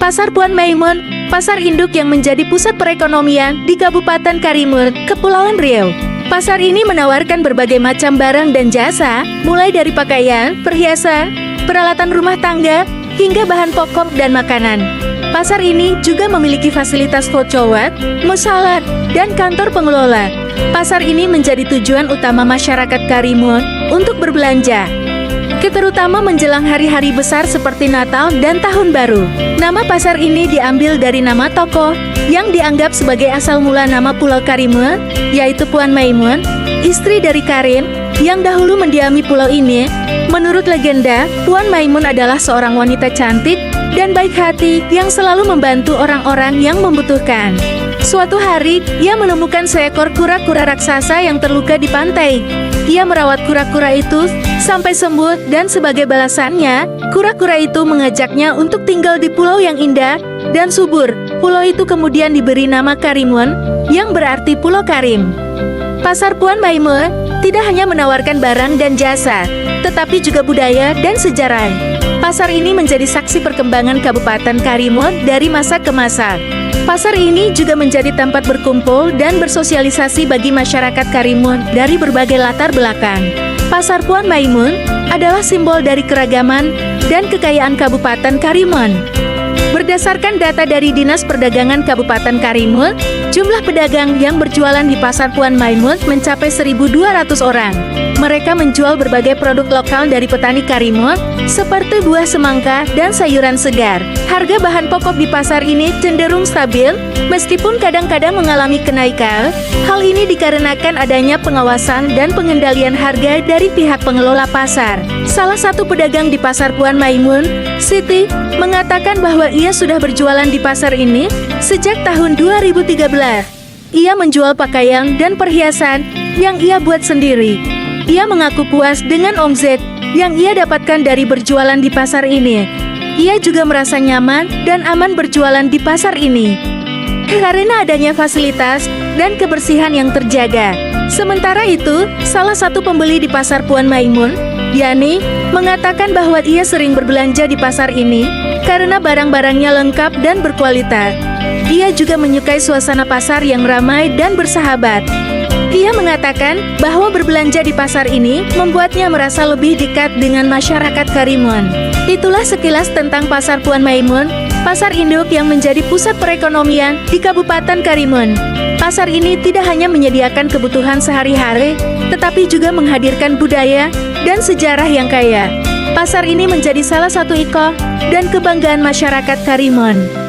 Pasar Puan Maimun, pasar induk yang menjadi pusat perekonomian di Kabupaten Karimun, Kepulauan Riau. Pasar ini menawarkan berbagai macam barang dan jasa, mulai dari pakaian, perhiasan, peralatan rumah tangga, hingga bahan pokok dan makanan. Pasar ini juga memiliki fasilitas foodcourt, musola, dan kantor pengelola. Pasar ini menjadi tujuan utama masyarakat Karimun untuk berbelanja, terutama menjelang hari-hari besar seperti Natal dan Tahun Baru. Nama pasar ini diambil dari nama tokoh yang dianggap sebagai asal mula nama Pulau Karimun, yaitu Puan Maimun, istri dari Karim, yang dahulu mendiami pulau ini. Menurut legenda, Puan Maimun adalah seorang wanita cantik dan baik hati yang selalu membantu orang-orang yang membutuhkan. Suatu hari, ia menemukan seekor kura-kura raksasa yang terluka di pantai. Ia merawat kura-kura itu sampai sembuh dan sebagai balasannya, kura-kura itu mengajaknya untuk tinggal di pulau yang indah dan subur. Pulau itu kemudian diberi nama Karimun, yang berarti Pulau Karim. Pasar Puan Maimun tidak hanya menawarkan barang dan jasa, tetapi juga budaya dan sejarah. Pasar ini menjadi saksi perkembangan Kabupaten Karimun dari masa ke masa. Pasar ini juga menjadi tempat berkumpul dan bersosialisasi bagi masyarakat Karimun dari berbagai latar belakang. Pasar Puan Maimun adalah simbol dari keragaman dan kekayaan Kabupaten Karimun. Berdasarkan data dari Dinas Perdagangan Kabupaten Karimun, jumlah pedagang yang berjualan di Pasar Puan Maimun mencapai 1.200 orang. Mereka menjual berbagai produk lokal dari petani Karimun, seperti buah semangka dan sayuran segar. Harga bahan pokok di pasar ini cenderung stabil, meskipun kadang-kadang mengalami kenaikan. Hal ini dikarenakan adanya pengawasan dan pengendalian harga dari pihak pengelola pasar. Salah satu pedagang di Pasar Puan Maimun, Siti, mengatakan bahwa ia sudah berjualan di pasar ini sejak tahun 2013. Ia menjual pakaian dan perhiasan yang ia buat sendiri. Ia mengaku puas dengan omset yang ia dapatkan dari berjualan di pasar ini. Ia juga merasa nyaman dan aman berjualan di pasar ini karena adanya fasilitas dan kebersihan yang terjaga. Sementara itu, salah satu pembeli di Pasar Puan Maimun, Yani, mengatakan bahwa ia sering berbelanja di pasar ini karena barang-barangnya lengkap dan berkualitas. Ia juga menyukai suasana pasar yang ramai dan bersahabat. Ia mengatakan bahwa berbelanja di pasar ini membuatnya merasa lebih dekat dengan masyarakat Karimun. Itulah sekilas tentang Pasar Puan Maimun, pasar induk yang menjadi pusat perekonomian di Kabupaten Karimun. Pasar ini tidak hanya menyediakan kebutuhan sehari-hari, tetapi juga menghadirkan budaya dan sejarah yang kaya. Pasar ini menjadi salah satu ikon dan kebanggaan masyarakat Karimun.